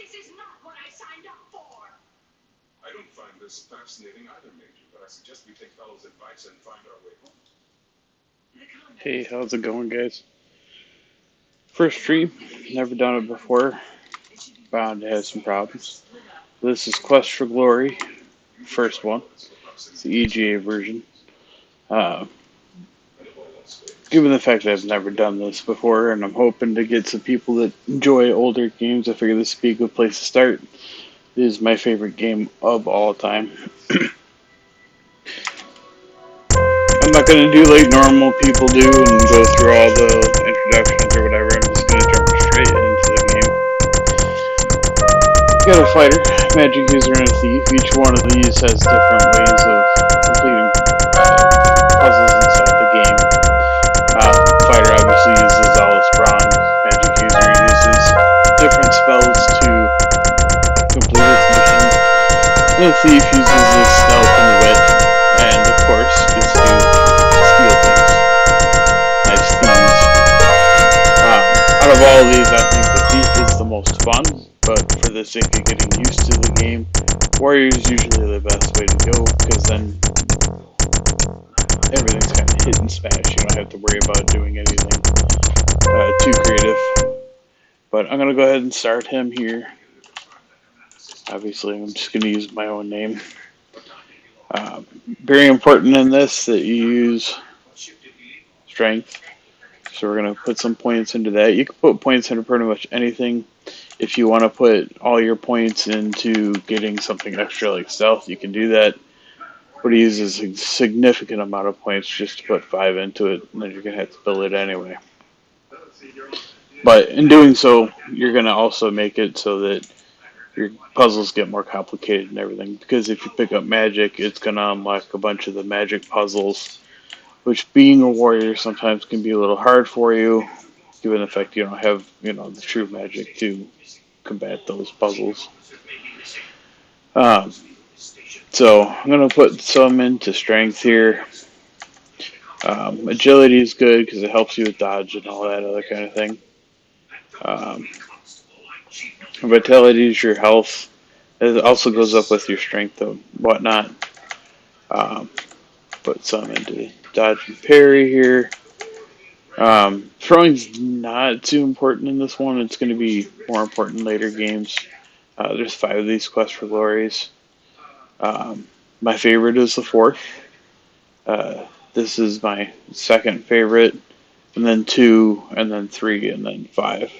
This is not what I signed up for. I don't find this fascinating either, Major, but I suggest we take Fellow's advice and find our way home. Hey, how's it going, guys? First stream, never done it before. Bound to have some problems. This is Quest for Glory, first one. It's the EGA version. Uh, Given the fact that I've never done this before, and I'm hoping to get some people that enjoy older games, I figure this would be a good place to start. This is my favorite game of all time. I'm not going to do like normal people do and go through all the introductions or whatever. I'm just going to jump straight into the game. You got a fighter, magic user, and a thief. Each one of these has different ways of completing puzzles inside the game. Fighter obviously uses all his brawn. Magic user uses different spells to complete its mission. And the thief uses his stealth and wit, and of course gets to steal things. Nice thieves. Out of all of these, I think the thief is the most fun, but for the sake of getting used to the game, warrior is usually the best way to go, because then everything's kind of hit and smash. You don't have to worry about doing anything too creative. But I'm going to go ahead and start him here. Obviously, I'm just going to use my own name. Very important in this that you use strength. So we're going to put some points into that. You can put points into pretty much anything. If you want to put all your points into getting something extra like stealth, you can do that. But he uses a significant amount of points just to put 5 into it, and then you're going to have to build it anyway. But in doing so, you're going to also make it so that your puzzles get more complicated and everything. Because if you pick up magic, it's going to unlock a bunch of the magic puzzles, which being a warrior sometimes can be a little hard for you, given the fact you don't have, the true magic to combat those puzzles. So I'm going to put some into strength here. Agility is good because it helps you with dodge and all that other kind of thing. Vitality is your health. It also goes up with your strength and whatnot. Put some into dodge and parry here. Throwing's not too important in this one. It's going to be more important in later games. There's 5 of these Quest for Glories. My favorite is the 4th. This is my second favorite, and then 2, and then 3, and then 5.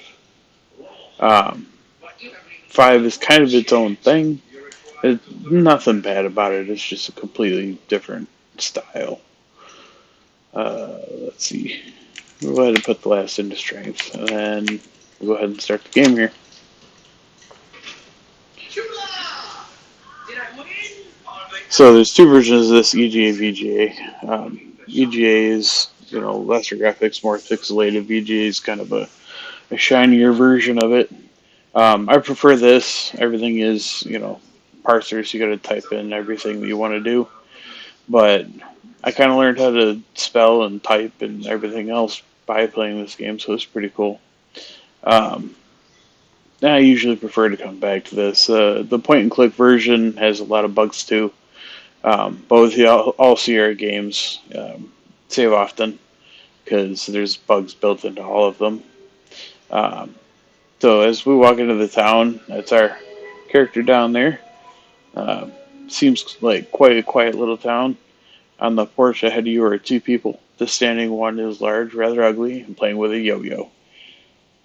5 is kind of its own thing. Nothing bad about it. It's just a completely different style. Let's see. We'll go ahead and put the last into strength, and then we'll go ahead and start the game here. So there's 2 versions of this, EGA, VGA. EGA is, lesser graphics, more pixelated. VGA is kind of a shinier version of it. I prefer this. Everything is, parsers. You got to type in everything that you want to do. But I kind of learned how to spell and type and everything else by playing this game, so it's pretty cool. I usually prefer to come back to this. The point-and-click version has a lot of bugs too. Both the all Sierra games save often because there's bugs built into all of them. So as we walk into the town, that's our character down there. Seems like quite a quiet little town. On the porch ahead of you are 2 people. The standing one is large, rather ugly, and playing with a yo-yo.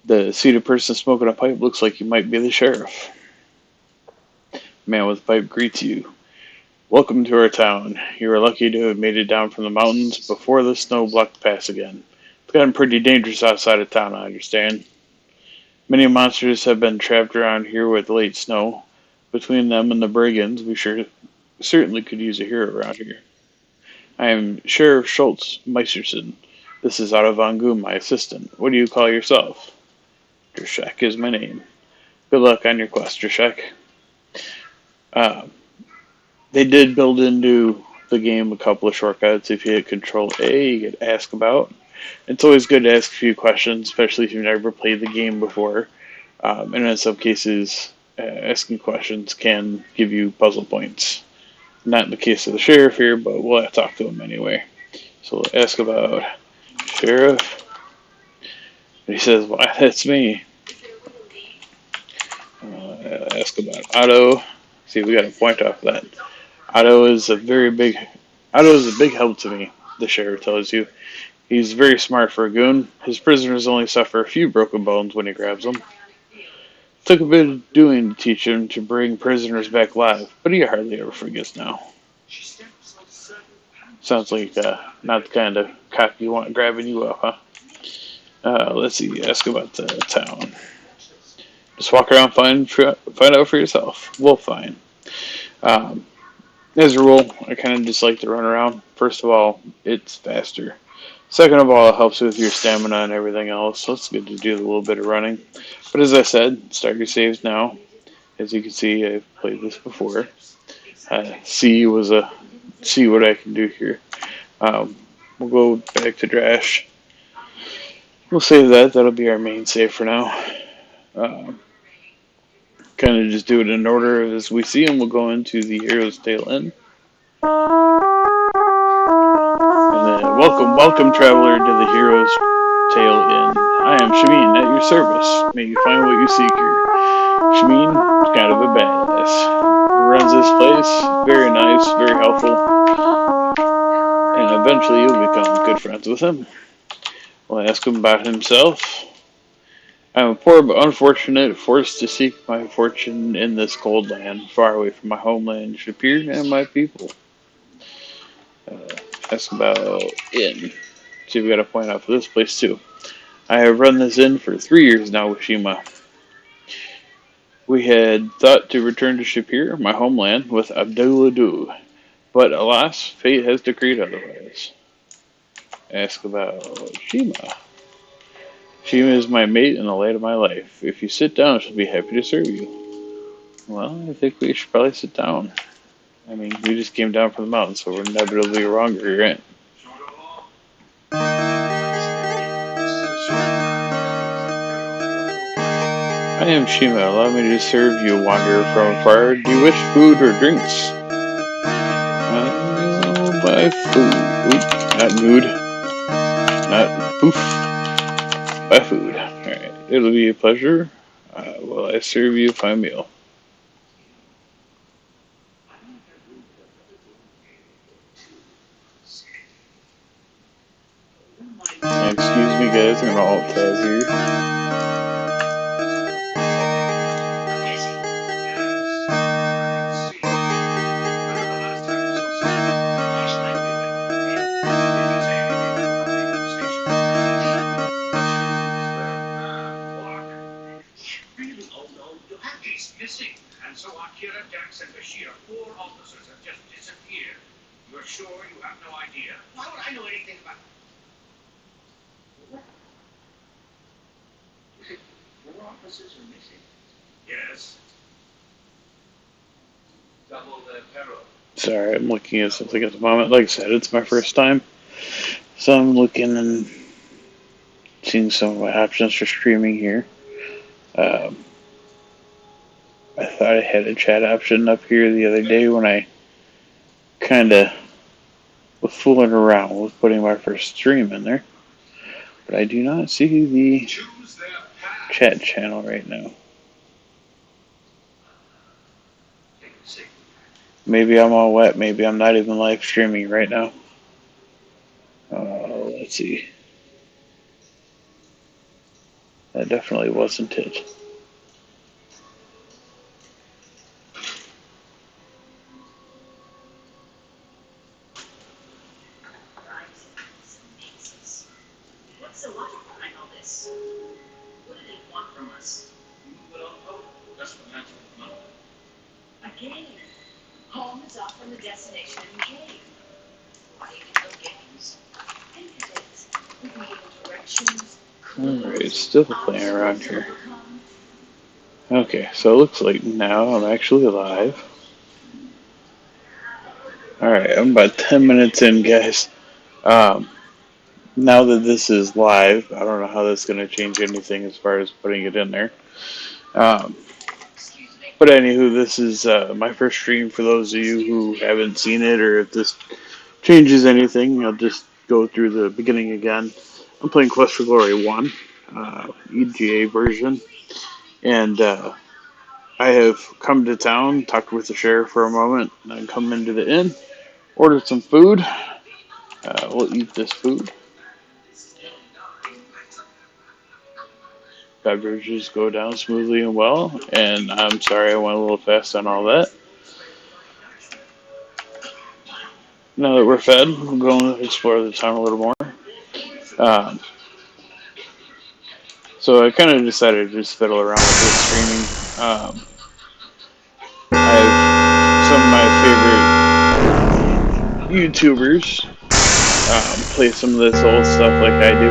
The seated person smoking a pipe looks like he might be the sheriff. The man with a pipe greets you. Welcome to our town. You are lucky to have made it down from the mountains before the snow blocked the pass again. It's gotten pretty dangerous outside of town, I understand. Many monsters have been trapped around here with late snow. Between them and the brigands, we certainly could use a hero around here. I am Sheriff Schultz Meisterson. This is Otto von Goom, my assistant. What do you call yourself? Dreshek is my name. Good luck on your quest, Dreshek. They did build into the game a couple of shortcuts. If you hit Control A, you get Ask About. It's always good to ask a few questions, especially if you've never played the game before. And in some cases, asking questions can give you puzzle points. Not in the case of the sheriff here, but we'll have to talk to him anyway. So we'll ask about sheriff. And he says, "Why, that's me." Ask about Otto. See, we got a point off of that. Otto is a big help to me. The sheriff tells you. He's very smart for a goon. His prisoners only suffer a few broken bones when he grabs them. Took a bit of doing to teach him to bring prisoners back alive, but he hardly ever forgets now. Sounds like not the kind of cop you want grabbing you up, huh? Let's see. Ask about the town. Just walk around, find out for yourself. We'll find. Um, as a rule, I kind of just like to run around. First of all, it's faster. Second of all, it helps with your stamina and everything else, so it's good to do a little bit of running. But as I said, start your saves now. As you can see, I've played this before. See what I can do here. We'll go back to Drash. We'll save that. That'll be our main save for now. Kind of just do it in order as we see them. We'll go into the Hero's Tail Inn. And then, welcome, traveler, to the Hero's Tail Inn. I am Shameen, at your service. May you find what you seek here. Shameen is kind of a badass. He runs this place. Very nice, very helpful. And eventually you'll become good friends with him. We'll ask him about himself. I'm a poor but unfortunate, forced to seek my fortune in this cold land, far away from my homeland, Shapir, and my people. Ask about inn. See, we got a point out for this place too. I have run this inn for 3 years now with Shima. We had thought to return to Shapir, my homeland, with Abdullah, but alas, fate has decreed otherwise. Ask about Shima. Shima is my mate and the light of my life. If you sit down, she'll be happy to serve you. Well, I think we should probably sit down. I mean, we just came down from the mountain, so we're inevitably wrong here, right? I am Shima. Allow me to serve you, wanderer from afar. Do you wish food or drinks? My food. Oop, not mood. Not poof. My food. Alright, it'll be a pleasure. Will I serve you a fine meal? Excuse me, guys. I'm gonna alt tab here. Missing, and so Akira, Dex, and Bashir, 4 officers have just disappeared. You're sure you have no idea? Why would I know anything about it? 4 officers are missing? Yes. Double the peril. Sorry, I'm looking at something at the moment. Like I said, it's my first time. So I'm looking and seeing some of my options for streaming here. I thought I had a chat option up here the other day when I kind of was fooling around with putting my first stream in there. But I do not see the chat channel right now. Maybe I'm all wet. Maybe I'm not even live streaming right now. Let's see. That definitely wasn't it. What's the logic behind all this? What do they want from us? That's what I don't know. A game. Home is often the destination in the game. Why even no games? Think of it. We can give directions. Alright, still playing around here. Okay, so it looks like now I'm actually live. Alright, I'm about 10 minutes in, guys. Now that this is live, I don't know how that's going to change anything as far as putting it in there. But anywho, this is my first stream for those of you who haven't seen it, or if this changes anything, I'll just go through the beginning again. I'm playing Quest for Glory 1, EGA version, and I have come to town, talked with the sheriff for a moment, and then come into the inn, ordered some food. We'll eat this food. Beverages go down smoothly and well, and I'm sorry I went a little fast on all that. Now that we're fed, we're going to explore the town a little more. Um, so I kind of decided to just fiddle around with this streaming. I have some of my favorite YouTubers play some of this old stuff like I do.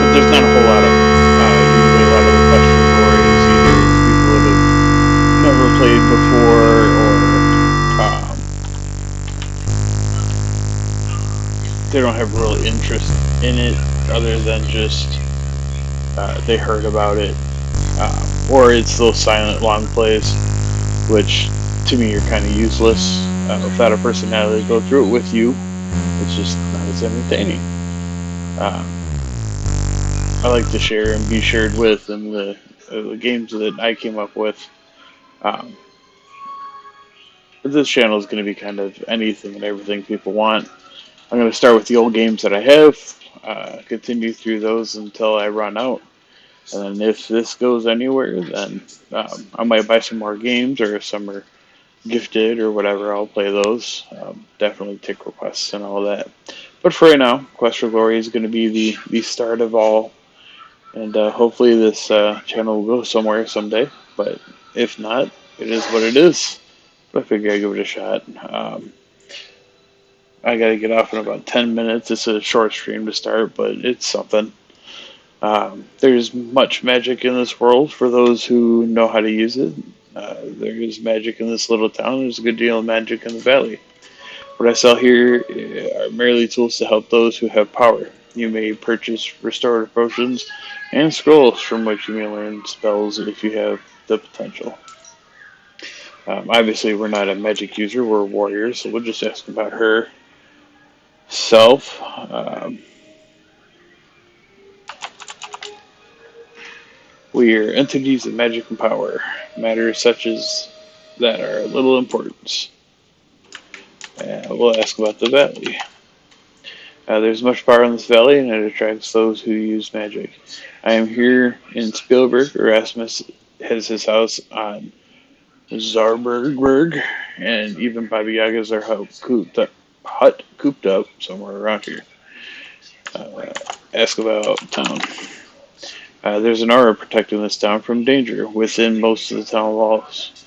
But there's not a whole lot of it. Usually a lot of the question stories, either it's people that have never played before, or they don't have real interest in it other than just they heard about it. Or it's those silent long plays, which to me are kind of useless. Without a personality to go through it with you, it's just not as entertaining. I like to share and be shared with, and the games that I came up with. But this channel is going to be kind of anything and everything people want. I'm going to start with the old games that I have, continue through those until I run out. And if this goes anywhere, then I might buy some more games, or if some are gifted or whatever, I'll play those. Definitely take requests and all that. But for right now, Quest for Glory is going to be the start of all. And hopefully this channel will go somewhere someday. But if not, it is what it is. But I figure I'd give it a shot. I got to get off in about 10 minutes. It's a short stream to start, but it's something. There's much magic in this world for those who know how to use it. There is magic in this little town. There's a good deal of magic in the valley. What I sell here are merely tools to help those who have power. You may purchase restorative potions and scrolls from which you may learn spells if you have the potential. Obviously, we're not a magic user. We're warriors, so we'll just ask about herself. We are entities of magic and power, matters such as that are of little importance. We'll ask about the valley. There's much power in this valley, and it attracts those who use magic. I am here in Spielberg. Erasmus has his house on Zarbergberg, and even Baba Yaga's are cooped up somewhere around here. Ask about town. There's an aura protecting this town from danger within most of the town walls.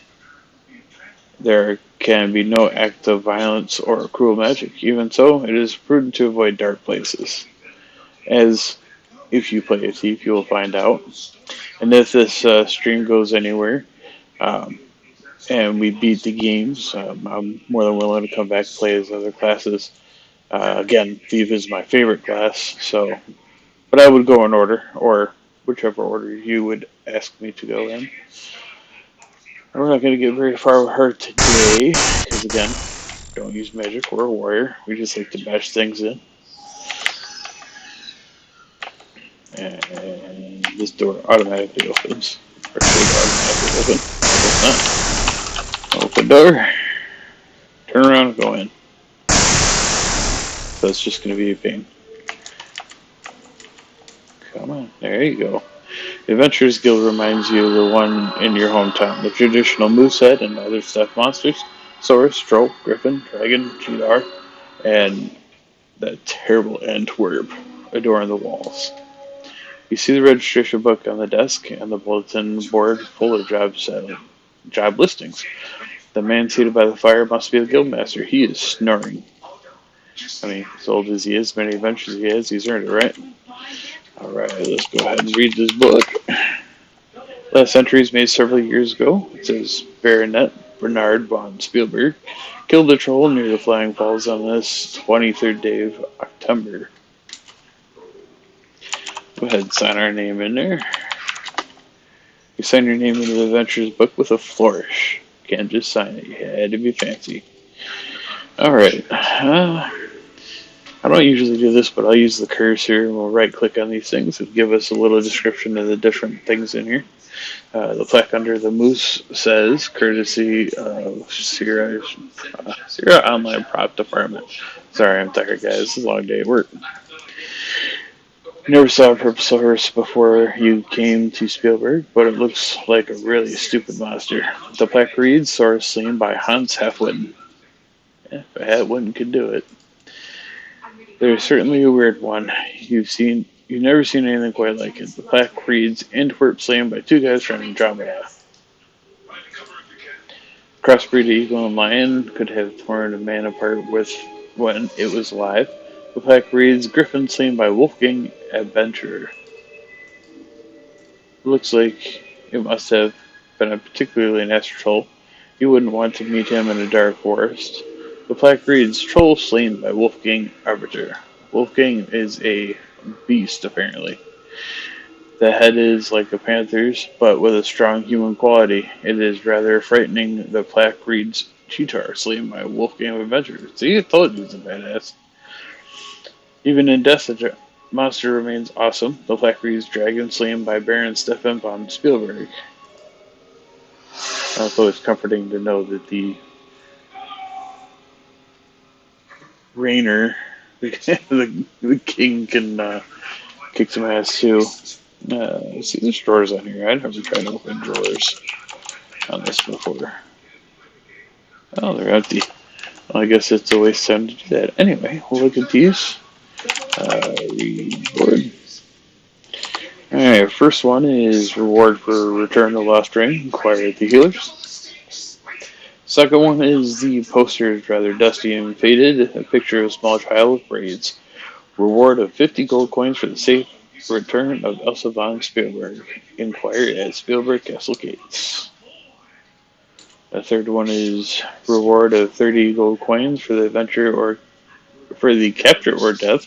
There can be no act of violence or cruel magic. Even so, it is prudent to avoid dark places, as if you play a thief, you will find out. And if this stream goes anywhere, and we beat the games, I'm more than willing to come back and play as other classes. Again, thief is my favorite class, so, but I would go in order, or whichever order you would ask me to go in. We're not going to get very far with her today, because again, don't use magic, we're a warrior. We just like to bash things in. And this door automatically opens. Or should automatically open. I guess not. Open door. Turn around and go in. So it's just going to be a pain. Come on, there you go. The Adventurers Guild reminds you of the one in your hometown. The traditional moosehead and other stuffed monsters, Saurus, Troll, Griffin, Dragon, Cheetar, and that terrible Antwerp adorn the walls. You see the registration book on the desk and the bulletin board full of job listings. The man seated by the fire must be the guildmaster. He is snoring. I mean, as old as he is, many adventures he has, he's earned it, right? Alright, let's go ahead and read this book. Last entry is made several years ago. It says Baronet Bernard von Spielberg killed a troll near the Flying Falls on this 23rd day of October. Go ahead and sign our name in there. You sign your name into the adventurer's book with a flourish. Can't just sign it. You had to be fancy. Alright. I don't usually do this, but I'll use the cursor and we'll right click on these things and give us a little description of the different things in here. The plaque under the moose says, courtesy of Sierra Online Prop Department. Sorry, I'm tired, guys. It's a long day at work. Never saw a purple horse before you came to Spielberg, but it looks like a really stupid monster. The plaque reads, Source slain by Hans Halfwitten. If a Halfwitten could do it. There's certainly a weird one. You've never seen anything quite like it. The plaque reads, Antwerp slain by two guys from Andromeda. Crossbreed eagle and lion could have torn a man apart with when it was alive. The plaque reads, Griffin slain by Wolfgang Adventurer. Looks like it must have been a particularly nasty troll. You wouldn't want to meet him in a dark forest. The plaque reads, Troll slain by Wolfgang Arbiter. Wolfgang is a beast, apparently. The head is like a panther's, but with a strong human quality. It is rather frightening. The plaque reads, Cheetar slain by Wolfgang Adventurer. See, I told you it's a badass. Even in death, the monster remains awesome. The plaque reads, Dragon slain by Baron Stefan von Spielberg. Also, it's comforting to know that the Rainer, the king, can kick some ass too. Let's see, there's drawers on here. I've never tried to open drawers on this before. Oh, they're empty. Well, I guess it's a waste of time to do that. Anyway, we'll look at these. Reward. Alright, first one is reward for Return to Lost Ring. Inquire at the healers. Second one is the poster is rather dusty and faded. A picture of a small child with braids. Reward of 50 gold coins for the safe return of Elsa von Spielberg. Inquire at Spielberg Castle Gates. The third one is reward of 30 gold coins for the adventure or for the capture or death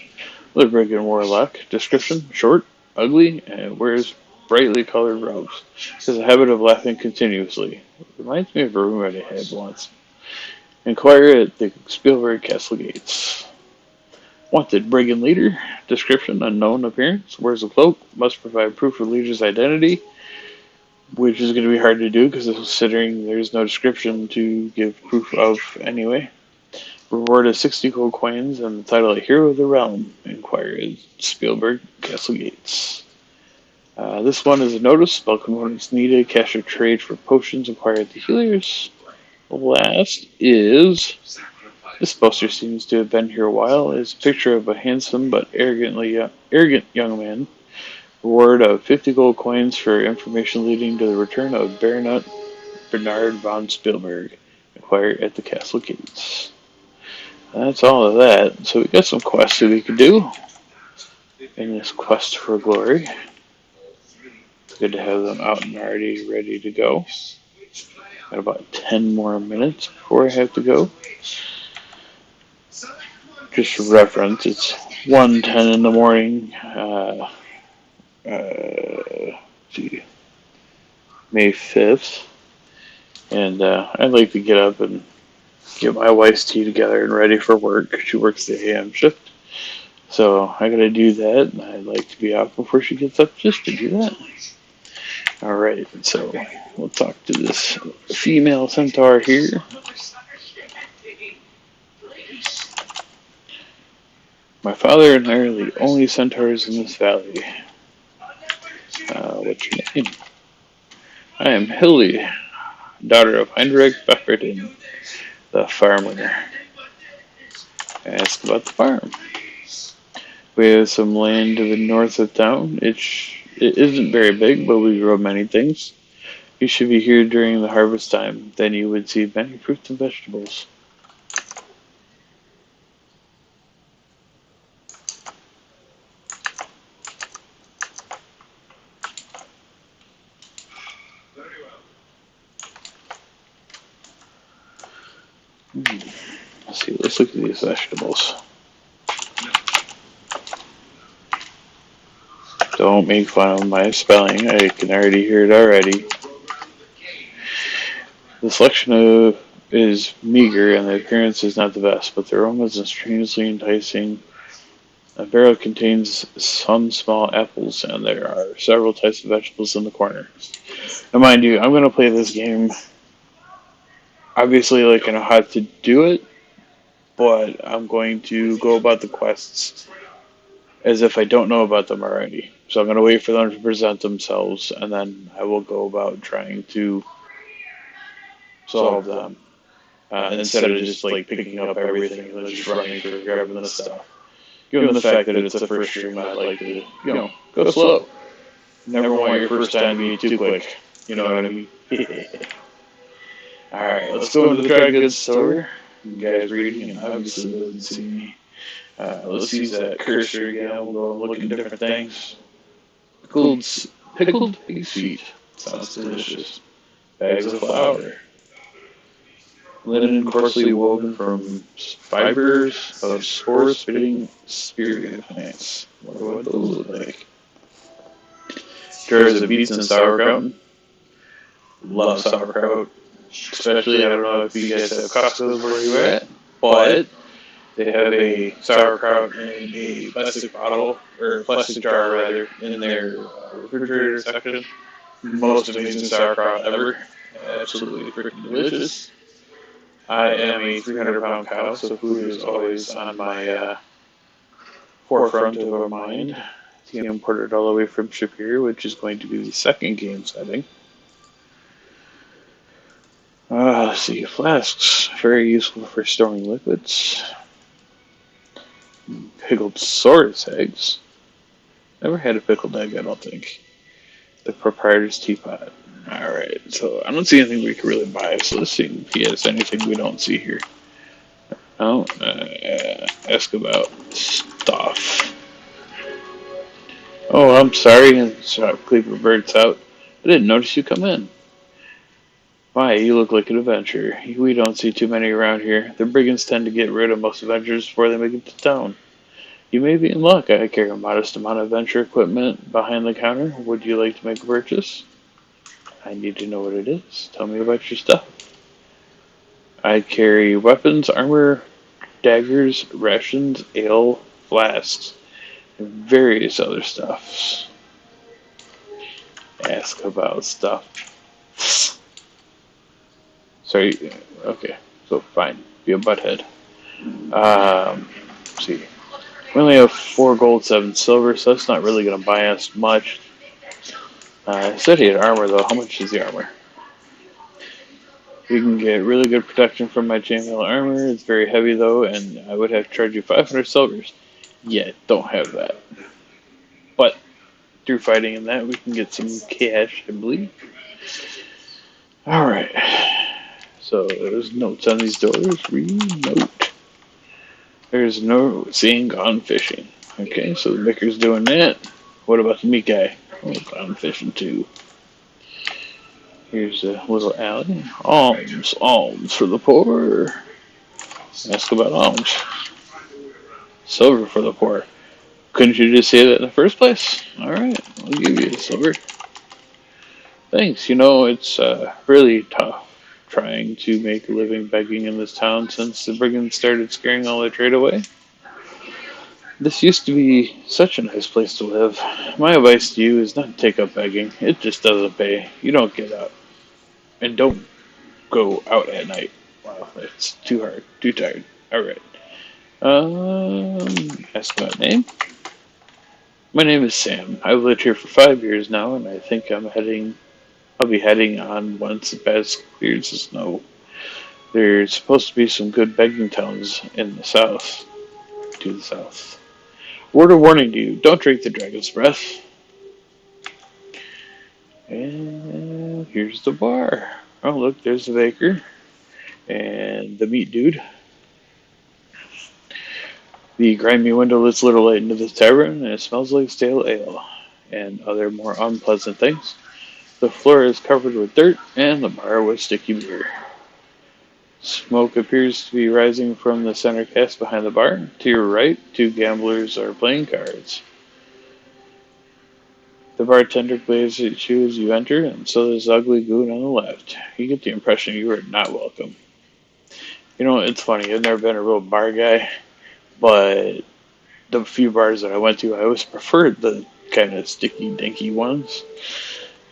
of the Brigand Warlock. Description: short, ugly, and wears brightly colored robes. Has a habit of laughing continuously. Reminds me of a roommate I had once. Inquire at the Spielberg Castle Gates. Wanted brigand leader. Description: unknown appearance. Wears a cloak. Must provide proof of leader's identity, which is going to be hard to do because considering there's no description to give proof of anyway. Reward of 60 gold coins and the title of Hero of the Realm. Inquire at Spielberg Castle Gates. This one is a notice. Spell components needed. Cash or trade for potions. Inquire at the healers. The last is... This poster seems to have been here a while. It's a picture of a handsome but arrogant young man. Reward of 50 gold coins for information leading to the return of Bernard von Spielberg. Inquire at the castle gates. That's all of that. So we got some quests that we could do in this quest for glory. It's good to have them out and already ready to go. Got about 10 more minutes before I have to go. Just for reference, it's 1:10 in the morning. May 5th. And I'd like to get up and get my wife's tea together and ready for work. She works the AM shift. So I gotta do that, and I'd like to be out before she gets up just to do that. Alright, so we'll talk to this female centaur here. My father and I are the only centaurs in this valley. What's your name? I am Hilly, daughter of Heinrich Beckerton, the farmer. Ask about the farm. We have some land to the north of town. It isn't very big, but we grow many things. You should be here during the harvest time. Then you would see many fruits and vegetables. Let's see, let's look at these vegetables. Don't make fun of my spelling. I can already hear it already. The selection is meager and the appearance is not the best, but the aroma is strangely enticing. A barrel contains some small apples, and there are several types of vegetables in the corner. Now, mind you, I'm going to play this game. Obviously, like, I know how to do it, but I'm going to go about the quests as if I don't know about them already. So I'm going to wait for them to present themselves, and then I will go about trying to solve them. Instead of just like picking up everything and then just running for grabbing the stuff. Given the fact that it's the first stream, I'd like to, go slow. Never want your first time to be too quick. You know what I mean? Alright, let's go into the dry goods store. You guys reading and obviously doesn't see me. Let's use that cursor again. We'll go and look at different things. Pickled pig's feet. Sounds delicious. Bags of flour. Linen coarsely woven from fibers of spore-spitting spearmint plants. Wonder what those look like. Jars of beets and sauerkraut. Love sauerkraut. Especially, I don't know if you guys have Costco's where you're at, but they have a sauerkraut in a plastic bottle, or plastic jar rather, in their refrigerator section. Most amazing sauerkraut ever. Absolutely freaking delicious. I am a 300-pound cow, so food is always on my forefront of our mind. He imported all the way from Superior, which is going to be the second game setting. Let's see, flasks, very useful for storing liquids. Pickled source eggs. Never had a pickled egg, I don't think. The proprietor's teapot. Alright, so I don't see anything we can really buy, so let's see if he has anything we don't see here. Oh, ask about stuff. Oh, I'm sorry, and shopkeeper birds out. I didn't notice you come in. Why, you look like an adventurer. We don't see too many around here. The brigands tend to get rid of most adventurers before they make it to town. You may be in luck. I carry a modest amount of adventure equipment behind the counter. Would you like to make a purchase? I need to know what it is. Tell me about your stuff. I carry weapons, armor, daggers, rations, ale, flasks, and various other stuffs. Ask about stuff. Sorry, okay, so fine. Be a butthead. Let's see. We only have 4 gold, 7 silver, so that's not really going to buy us much. I said he had armor, though. How much is the armor? You can get really good protection from my chainmail armor. It's very heavy, though, and I would have to charge you 500 silvers. Yeah, don't have that. But through fighting in that, we can get some cash, I believe. Alright. So there's notes on these doors. Read note. There's no seeing gone fishing. Okay, so the maker's doing that. What about the meat guy? Oh, gone fishing too. Here's a little alley. Alms for the poor. Ask about alms. Silver for the poor. Couldn't you just say that in the first place? Alright, I'll give you the silver. Thanks. It's really tough trying to make a living begging in this town since the brigands started scaring all the trade away. This used to be such a nice place to live. My advice to you is not to take up begging. It just doesn't pay. You don't get up. And don't go out at night. Wow, it's too hard. Too tired. Alright. Ask my name. My name is Sam. I've lived here for 5 years now, and I think I'll be heading on once the best clears the snow. There's supposed to be some good begging towns in the south. To the south. Word of warning to you, don't drink the dragon's breath. And here's the bar. Oh, look, there's the baker. And the meat dude. The grimy window lets little light into this tavern, and it smells like stale ale. And other more unpleasant things. The floor is covered with dirt, and the bar with sticky beer. Smoke appears to be rising from the center cask behind the bar. To your right, 2 gamblers are playing cards. The bartender glares at you as you enter, and so does the ugly goon on the left. You get the impression you are not welcome. You know, it's funny, I've never been a real bar guy, but the few bars that I went to, I always preferred the kind of sticky, dinky ones.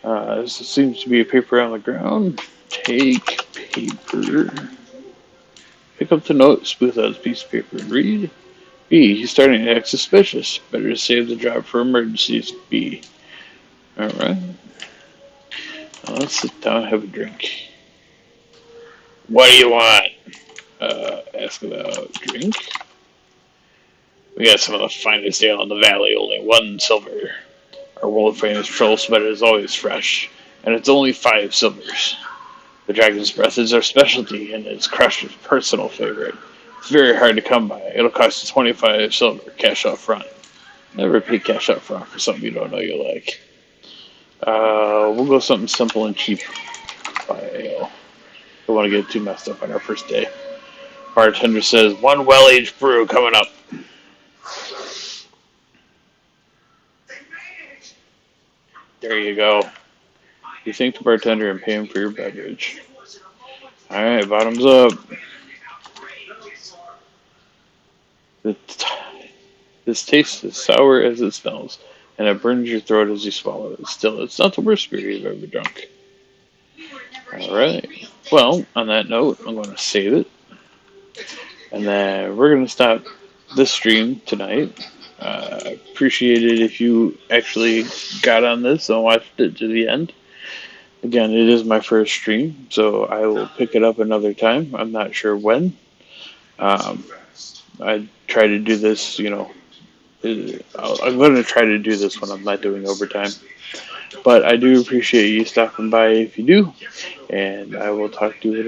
There seems to be a paper on the ground. Take paper. Pick up the note, smooth out the piece of paper, and read. B. He's starting to act suspicious. Better to save the job for emergencies. B. Alright. Now let's sit down and have a drink. What do you want? Ask about drink. We got some of the finest ale in the valley, only 1 silver. Our world famous troll sweater is always fresh, and it's only 5 silvers. The dragon's breath is our specialty, and it's Crusher's personal favorite. It's very hard to come by. It'll cost you 25 silver, cash up front. Never pay cash up front for something you don't know you like. We'll go something simple and cheap. By ale. Don't want to get too messed up on our first day. Bartender says, 1 well-aged brew coming up. There you go. You thank the bartender and pay him for your beverage. Alright, bottoms up. This tastes as sour as it smells, and it burns your throat as you swallow it. Still, it's not the worst beer you've ever drunk. Alright. Well, on that note, I'm going to save it. And then we're going to stop this stream tonight. Appreciate it if you actually got on this and watched it to the end. Again, it is my first stream, so I will pick it up another time. I'm not sure when. I try to do this, I'm going to try to do this when I'm not doing overtime. But I do appreciate you stopping by if you do, and I will talk to you later.